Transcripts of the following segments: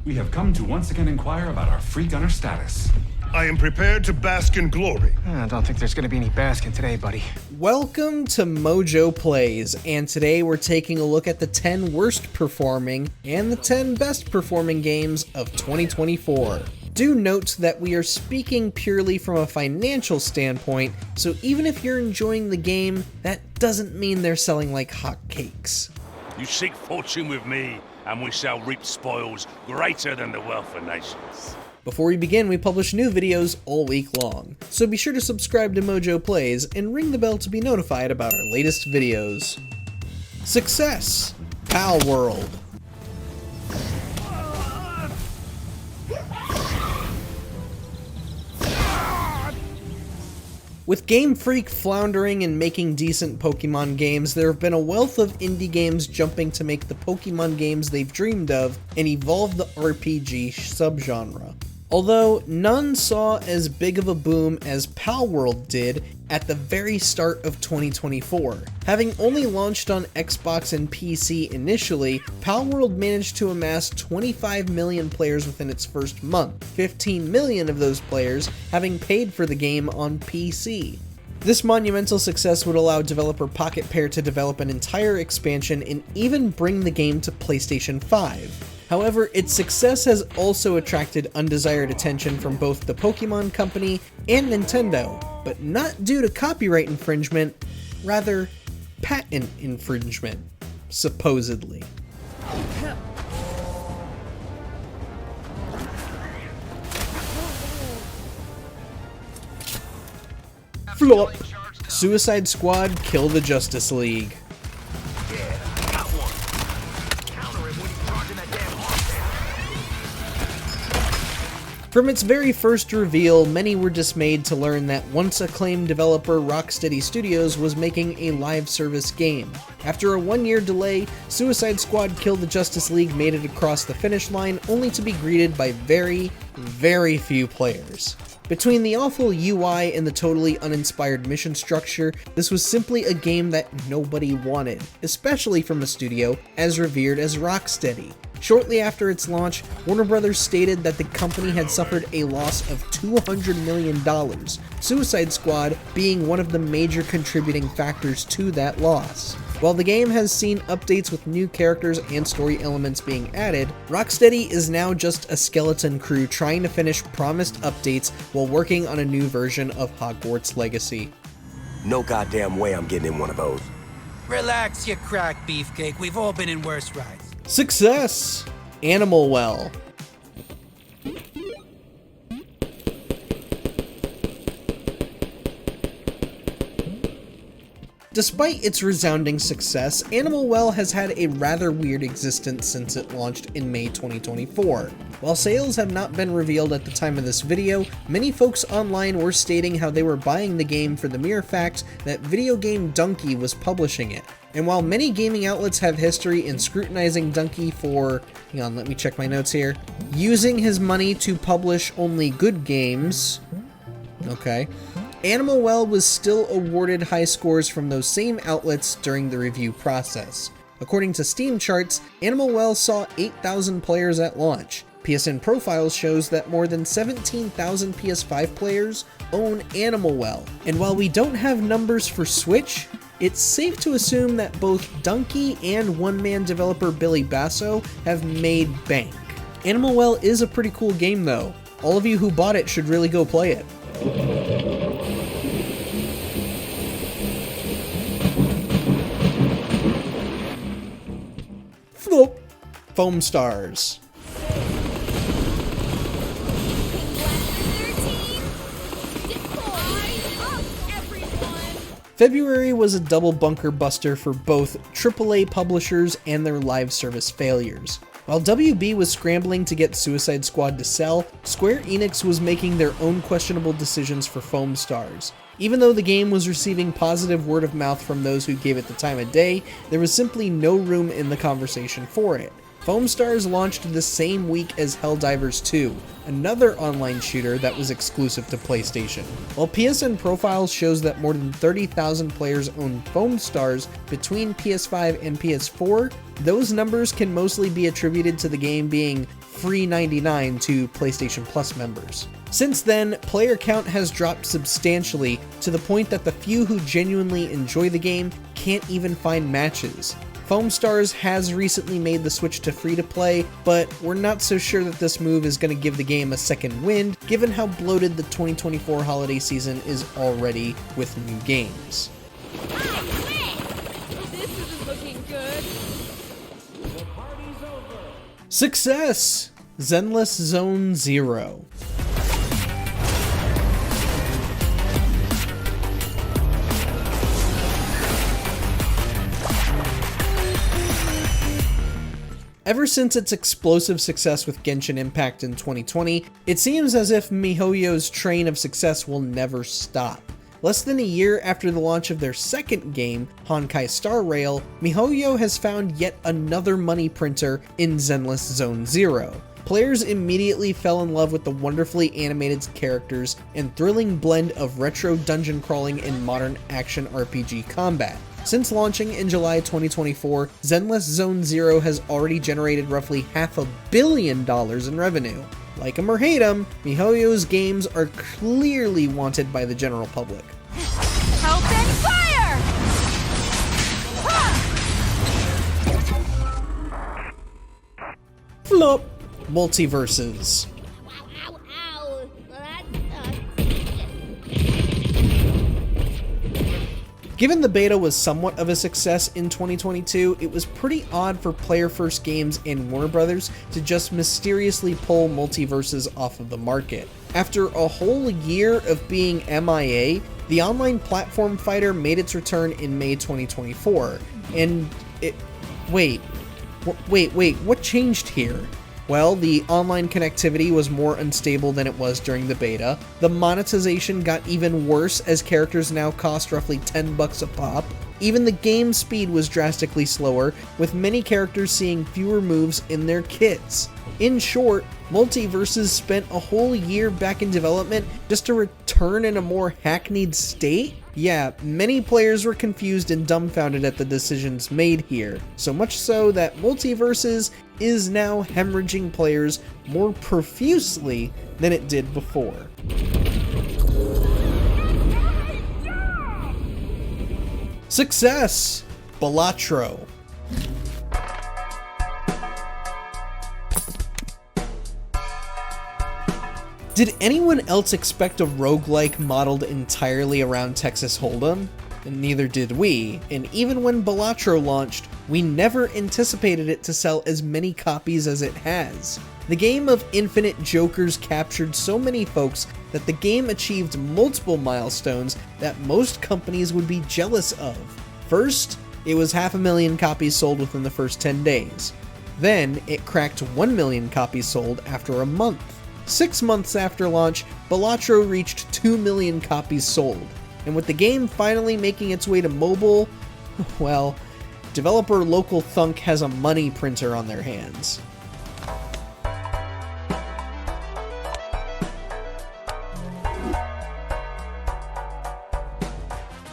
We have come to once again inquire about our free gunner status. I am prepared to bask in glory. I don't think there's gonna be any basking today, buddy. Welcome to MojoPlays, and today we're taking a look at the 10 worst performing and the 10 best performing games of 2024. Do note that we are speaking purely from a financial standpoint, so even if you're enjoying the game, that doesn't mean they're selling like hotcakes. You seek fortune with me, and we shall reap spoils greater than the wealth of nations. Before we begin, we publish new videos all week long, so be sure to subscribe to MojoPlays and ring the bell to be notified about our latest videos. Success! Palworld. With Game Freak floundering and making decent Pokemon games, there have been a wealth of indie games jumping to make the Pokemon games they've dreamed of and evolve the RPG subgenre. Although none saw as big of a boom as Palworld did at the very start of 2024. Having only launched on Xbox and PC initially, Palworld managed to amass 25 million players within its first month, 15 million of those players having paid for the game on PC. This monumental success would allow developer Pocket Pair to develop an entire expansion and even bring the game to PlayStation 5. However, its success has also attracted undesired attention from both the Pokemon Company and Nintendo, but not due to copyright infringement, rather patent infringement, supposedly. Flop! Suicide Squad Kill the Justice League. From its very first reveal, many were dismayed to learn that once acclaimed developer Rocksteady Studios was making a live service game. After a one-year delay, Suicide Squad Kill the Justice League made it across the finish line only to be greeted by very, very few players. Between the awful UI and the totally uninspired mission structure, this was simply a game that nobody wanted, especially from a studio as revered as Rocksteady. Shortly after its launch, Warner Bros. Stated that the company had suffered a loss of $200 million, Suicide Squad being one of the major contributing factors to that loss. While the game has seen updates with new characters and story elements being added, Rocksteady is now just a skeleton crew trying to finish promised updates while working on a new version of Hogwarts Legacy. No goddamn way I'm getting in one of those. Relax, you crack beefcake. We've all been in worse rides. Success! Animal Well. Despite its resounding success, Animal Well has had a rather weird existence since it launched in May 2024. While sales have not been revealed at the time of this video, many folks online were stating how they were buying the game for the mere fact that Video Game Donkey was publishing it. And while many gaming outlets have history in scrutinizing Donkey for, hang on, let me check my notes here, using his money to publish only good games, okay, Animal Well was still awarded high scores from those same outlets during the review process. According to Steam charts, Animal Well saw 8,000 players at launch. PSN Profiles shows that more than 17,000 PS5 players own Animal Well. And while we don't have numbers for Switch, it's safe to assume that both Donkey and one-man developer Billy Basso have made bank. Animal Well is a pretty cool game though. All of you who bought it should really go play it. Flop! Foam Stars. February was a double bunker buster for both AAA publishers and their live service failures. While WB was scrambling to get Suicide Squad to sell, Square Enix was making their own questionable decisions for Foam Stars. Even though the game was receiving positive word of mouth from those who gave it the time of day, there was simply no room in the conversation for it. Foam Stars launched the same week as Helldivers 2, another online shooter that was exclusive to PlayStation. While PSN Profiles shows that more than 30,000 players own Foam Stars between PS5 and PS4, those numbers can mostly be attributed to the game being free $99 to PlayStation Plus members. Since then, player count has dropped substantially to the point that the few who genuinely enjoy the game can't even find matches. Foam Stars has recently made the switch to free-to-play, but we're not so sure that this move is going to give the game a second wind, given how bloated the 2024 holiday season is already with new games. This isn't looking good. Success! Zenless Zone Zero. Ever since its explosive success with Genshin Impact in 2020, it seems as if MiHoYo's train of success will never stop. Less than a year after the launch of their second game, Honkai Star Rail, MiHoYo has found yet another money printer in Zenless Zone Zero. Players immediately fell in love with the wonderfully animated characters and thrilling blend of retro dungeon crawling and modern action RPG combat. Since launching in July 2024, Zenless Zone Zero has already generated roughly $500 million in revenue. Like 'em or hate 'em, MiHoYo's games are clearly wanted by the general public. Help and fire! Flop! Multiverses. Ow, ow, that Given the beta was somewhat of a success in 2022, it was pretty odd for Player First Games and Warner Brothers to just mysteriously pull Multiverses off of the market. After a whole year of being MIA, the online platform fighter made its return in May 2024, and wait, what changed here? Well, the online connectivity was more unstable than it was during the beta. The monetization got even worse as characters now cost roughly $10 a pop. Even the game speed was drastically slower, with many characters seeing fewer moves in their kits. In short, Multiverses spent a whole year back in development just to return in a more hackneyed state? Yeah, many players were confused and dumbfounded at the decisions made here, so much so that Multiverses is now hemorrhaging players more profusely than it did before. Success! Balatro. Did anyone else expect a roguelike modeled entirely around Texas Hold'em? Neither did we, and even when Balatro launched, we never anticipated it to sell as many copies as it has. The game of infinite jokers captured so many folks that the game achieved multiple milestones that most companies would be jealous of. First, it was 500,000 copies sold within the first 10 days. Then, it cracked 1 million copies sold after a month. 6 months after launch, Balatro reached 2 million copies sold. And with the game finally making its way to mobile, well, developer Local Thunk has a money printer on their hands.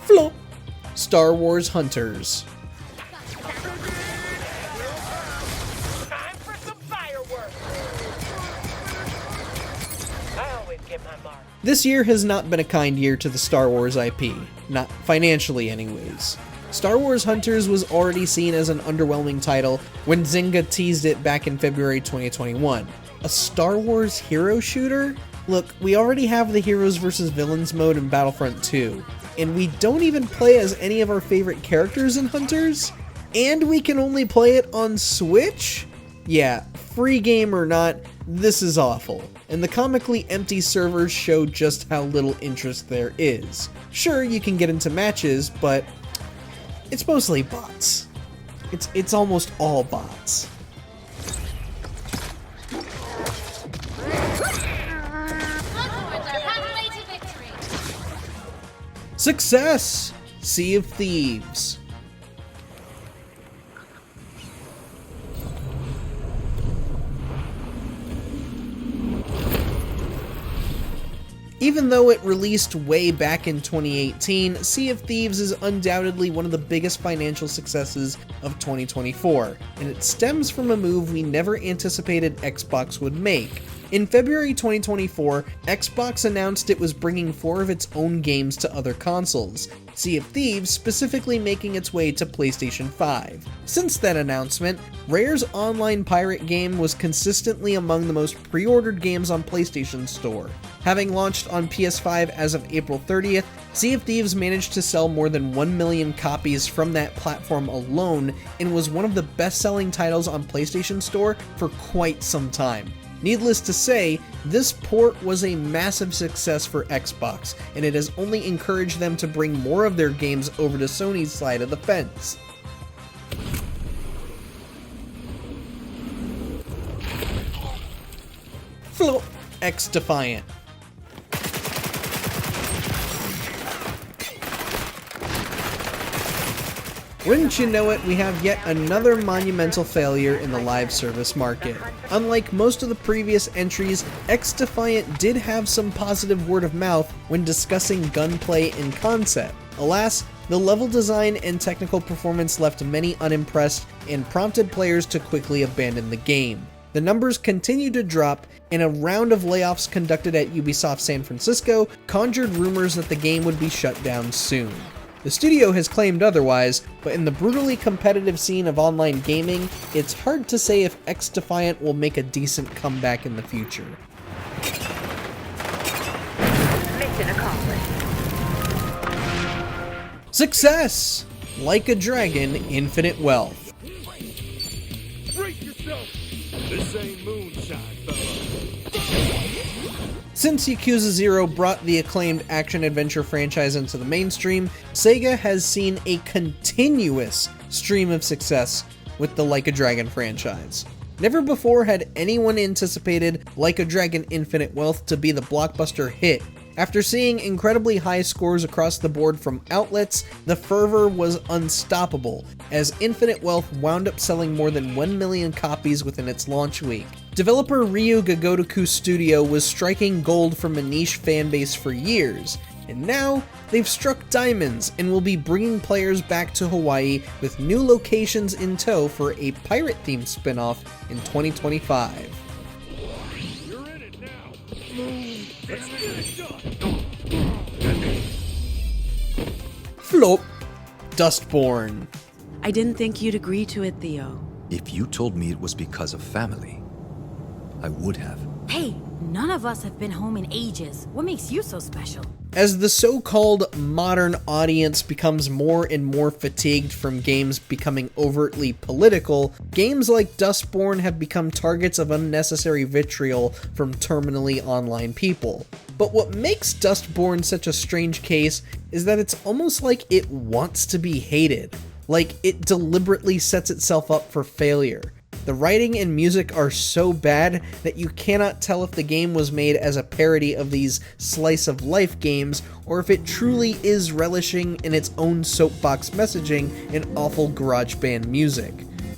Flop! Star Wars Hunters. Time for some fireworks. I always get my mark. This year has not been a kind year to the Star Wars IP, not financially anyways. Star Wars Hunters was already seen as an underwhelming title when Zynga teased it back in February 2021. A Star Wars hero shooter? Look, we already have the Heroes vs. Villains mode in Battlefront 2, and we don't even play as any of our favorite characters in Hunters? And we can only play it on Switch? Yeah, free game or not, this is awful. And the comically empty servers show just how little interest there is. Sure, you can get into matches, but it's mostly bots. It's almost all bots. Success! Sea of Thieves. Even though it released way back in 2018, Sea of Thieves is undoubtedly one of the biggest financial successes of 2024, and it stems from a move we never anticipated Xbox would make. In February 2024, Xbox announced it was bringing 4 of its own games to other consoles, Sea of Thieves specifically making its way to PlayStation 5. Since that announcement, Rare's online pirate game was consistently among the most pre-ordered games on PlayStation Store. Having launched on PS5 as of April 30th, Sea of Thieves managed to sell more than 1 million copies from that platform alone and was one of the best-selling titles on PlayStation Store for quite some time. Needless to say, this port was a massive success for Xbox, and it has only encouraged them to bring more of their games over to Sony's side of the fence. FLOPS x Defiant. Wouldn't you know it, we have yet another monumental failure in the live service market. Unlike most of the previous entries, X Defiant did have some positive word of mouth when discussing gunplay and concept. Alas, the level design and technical performance left many unimpressed and prompted players to quickly abandon the game. The numbers continued to drop, and a round of layoffs conducted at Ubisoft San Francisco conjured rumors that the game would be shut down soon. The studio has claimed otherwise, but in the brutally competitive scene of online gaming, it's hard to say if X Defiant will make a decent comeback in the future. Mission accomplished. Success! Like a Dragon, Infinite Wealth. Brace yourself! This ain't moonshine, fella. Since Yakuza 0 brought the acclaimed action-adventure franchise into the mainstream, Sega has seen a continuous stream of success with the Like a Dragon franchise. Never before had anyone anticipated Like a Dragon Infinite Wealth to be the blockbuster hit. After seeing incredibly high scores across the board from outlets, the fervor was unstoppable, as Infinite Wealth wound up selling more than 1 million copies within its launch week. Developer Ryu Gagotoku Studio was striking gold from a niche fanbase for years, and now they've struck diamonds and will be bringing players back to Hawaii with new locations in tow for a pirate-themed spin-off in 2025. You're in it now. Let's get it done. FLOPS Dustborne. I didn't think you'd agree to it, Theo. If you told me it was because of family, I would have. Hey, none of us have been home in ages. What makes you so special? As the so-called modern audience becomes more and more fatigued from games becoming overtly political, games like Dustborne have become targets of unnecessary vitriol from terminally online people. But what makes Dustborne such a strange case is that it's almost like it wants to be hated. Like it deliberately sets itself up for failure. The writing and music are so bad that you cannot tell if the game was made as a parody of these slice-of-life games, or if it truly is relishing in its own soapbox messaging and awful garage band music.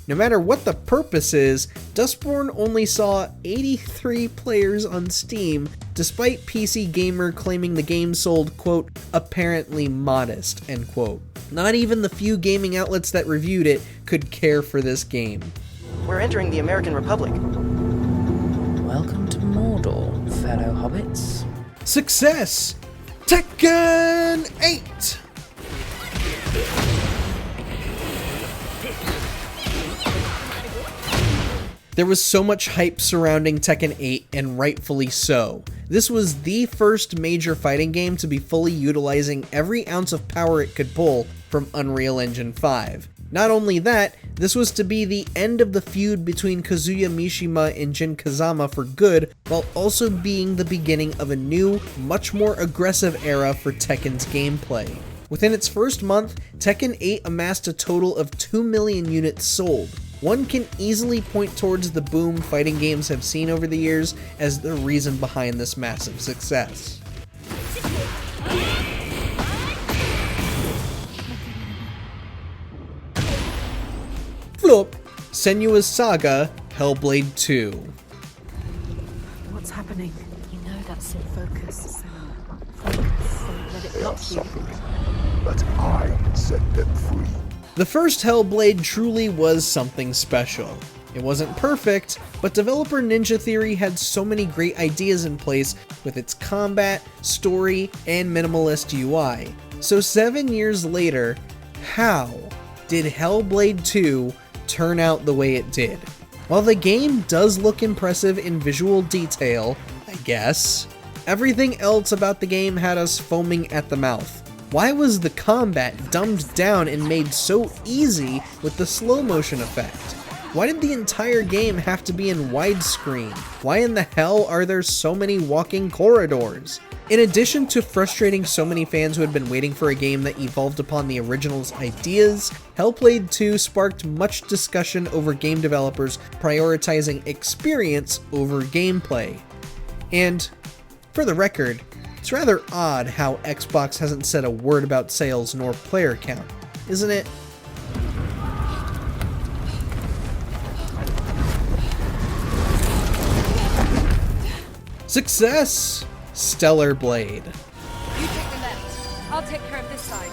No matter what the purpose is, Dustborne only saw 83 players on Steam, despite PC Gamer claiming the game sold, quote, apparently modest, end quote. Not even the few gaming outlets that reviewed it could care for this game. We're entering the American Republic. Welcome to Mordor, fellow hobbits. Success! Tekken 8! There was so much hype surrounding Tekken 8, and rightfully so. This was the first major fighting game to be fully utilizing every ounce of power it could pull from Unreal Engine 5. Not only that, this was to be the end of the feud between Kazuya Mishima and Jin Kazama for good, while also being the beginning of a new, much more aggressive era for Tekken's gameplay. Within its first month, Tekken 8 amassed a total of 2 million units sold. One can easily point towards the boom fighting games have seen over the years as the reason behind this massive success. FLOPS Senua's Saga Hellblade II. What What's happening? You know that's it. Focus. Focus. Don't let it block you. But I set them free. The first Hellblade truly was something special. It wasn't perfect, but developer Ninja Theory had so many great ideas in place with its combat, story, and minimalist UI. So 7 years later, how did Hellblade 2 turn out the way it did? While the game does look impressive in visual detail, I guess, everything else about the game had us foaming at the mouth. Why was the combat dumbed down and made so easy with the slow motion effect? Why did the entire game have to be in widescreen? Why in the hell are there so many walking corridors? In addition to frustrating so many fans who had been waiting for a game that evolved upon the original's ideas, Hellblade 2 sparked much discussion over game developers prioritizing experience over gameplay. And, for the record, it's rather odd how Xbox hasn't said a word about sales nor player count, isn't it? Success! Stellar Blade. You take the left. I'll take care of this side.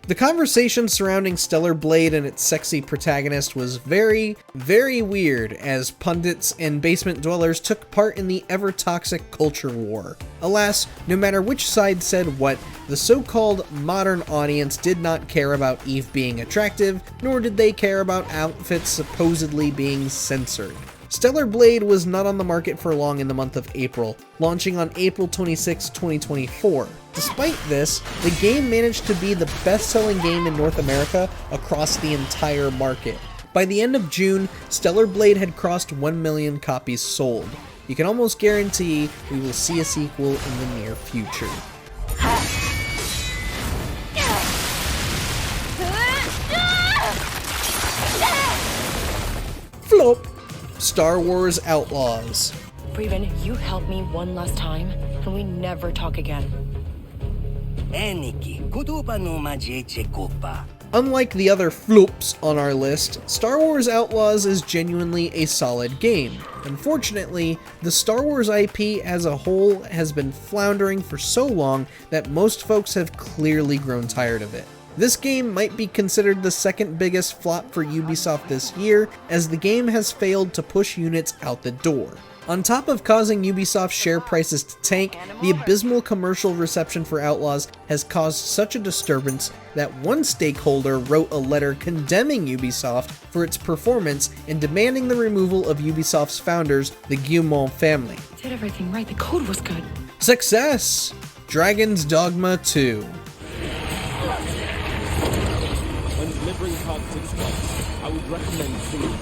The conversation surrounding Stellar Blade and its sexy protagonist was very, very weird as pundits and basement dwellers took part in the ever-toxic culture war. Alas, no matter which side said what, the so-called modern audience did not care about Eve being attractive, nor did they care about outfits supposedly being censored. Stellar Blade was not on the market for long in the month of April, launching on April 26, 2024. Despite this, the game managed to be the best-selling game in North America across the entire market. By the end of June, Stellar Blade had crossed 1 million copies sold. You can almost guarantee we will see a sequel in the near future. Flop! Star Wars Outlaws. Breven, you help me one last time, and we never talk again. Unlike the other flops on our list, Star Wars Outlaws is genuinely a solid game. Unfortunately, the Star Wars IP as a whole has been floundering for so long that most folks have clearly grown tired of it. This game might be considered the second biggest flop for Ubisoft this year, as the game has failed to push units out the door. On top of causing Ubisoft's share prices to tank, the abysmal commercial reception for Outlaws has caused such a disturbance that one stakeholder wrote a letter condemning Ubisoft for its performance and demanding the removal of Ubisoft's founders, the Guillemot family. Did everything right, the code was good. Success! Dragon's Dogma 2. I would recommend singing.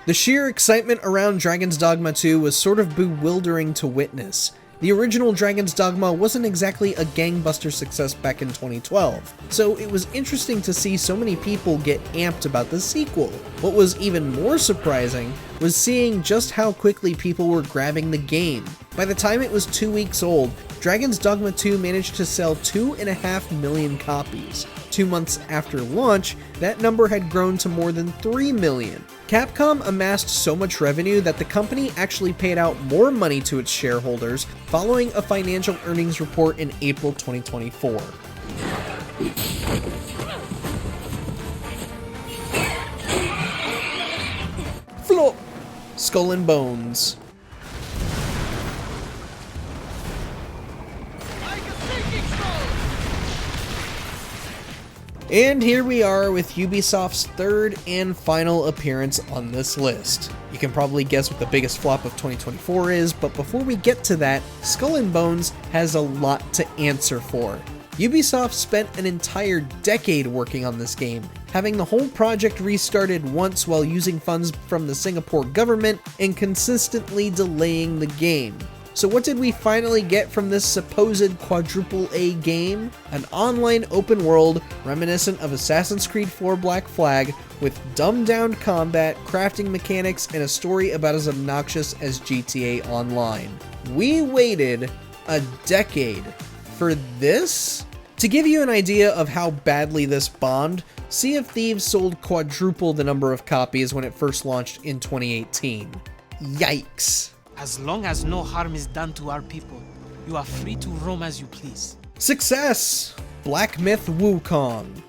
The sheer excitement around Dragon's Dogma 2 was sort of bewildering to witness. The original Dragon's Dogma wasn't exactly a gangbuster success back in 2012, so it was interesting to see so many people get amped about the sequel. What was even more surprising was seeing just how quickly people were grabbing the game. By the time it was 2 weeks old, Dragon's Dogma 2 managed to sell 2.5 million copies. 2 months after launch, that number had grown to more than 3 million. Capcom amassed so much revenue that the company actually paid out more money to its shareholders following a financial earnings report in April 2024. Flop! Skull and Bones. And here we are with Ubisoft's third and final appearance on this list. You can probably guess what the biggest flop of 2024 is, but before we get to that, Skull and Bones has a lot to answer for. Ubisoft spent an entire decade working on this game, having the whole project restarted once while using funds from the Singapore government and consistently delaying the game. So what did we finally get from this supposed quadruple A game? An online open world reminiscent of Assassin's Creed 4 Black Flag with dumbed down combat, crafting mechanics, and a story about as obnoxious as GTA Online. We waited a decade for this? To give you an idea of how badly this bombed, Sea of Thieves sold quadruple the number of copies when it first launched in 2018. Yikes. As long as no harm is done to our people, you are free to roam as you please. Success! Black Myth Wukong.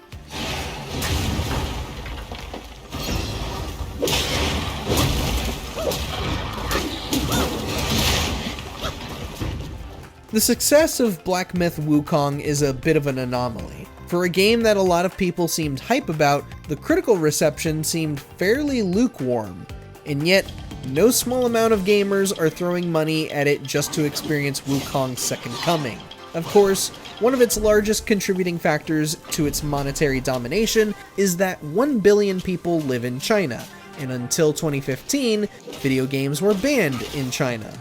The success of Black Myth Wukong is a bit of an anomaly. For a game that a lot of people seemed hype about, the critical reception seemed fairly lukewarm, and yet no small amount of gamers are throwing money at it just to experience Wukong's second coming. Of course, one of its largest contributing factors to its monetary domination is that 1 billion people live in China, and until 2015, video games were banned in China.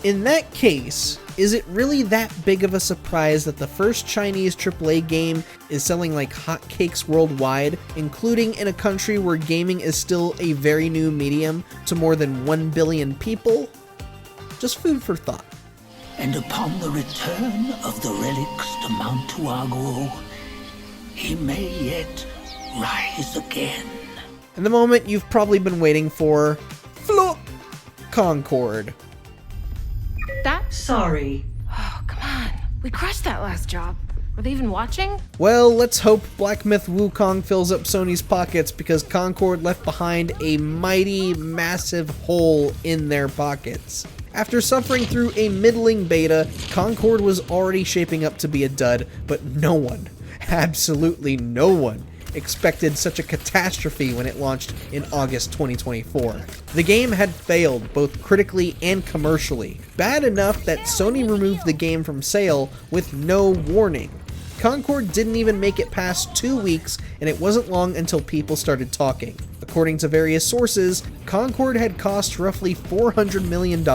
In that case, is it really that big of a surprise that the first Chinese AAA game is selling like hotcakes worldwide, including in a country where gaming is still a very new medium to more than 1 billion people? Just food for thought. And upon the return of the relics to Mount Tuago, he may yet rise again. And the moment you've probably been waiting for, FLOPS! Concord. Sorry. Oh, come on. We crushed that last job. Were they even watching? Well, let's hope Black Myth Wukong fills up Sony's pockets, because Concord left behind a mighty, massive hole in their pockets. After suffering through a middling beta, Concord was already shaping up to be a dud, but no one, absolutely no one, expected such a catastrophe when it launched in August 2024. The game had failed both critically and commercially, bad enough that Sony removed the game from sale with no warning. Concord didn't even make it past 2 weeks, and it wasn't long until people started talking. According to various sources, Concord had cost roughly $400 million,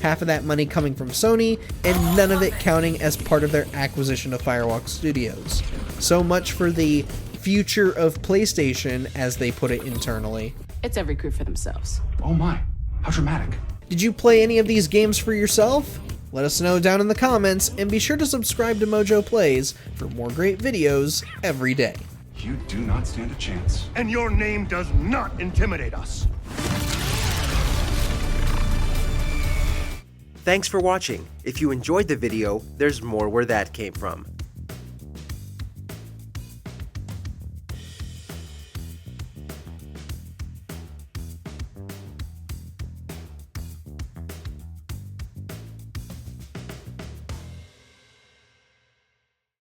half of that money coming from Sony, and none of it counting as part of their acquisition of Firewalk Studios. So much for the future of PlayStation, as they put it internally. It's every crew for themselves. Oh my, how dramatic. Did you play any of these games for yourself? Let us know down in the comments, and be sure to subscribe to MojoPlays for more great videos every day. You do not stand a chance. And your name does not intimidate us. Thanks for watching. If you enjoyed the video, there's more where that came from.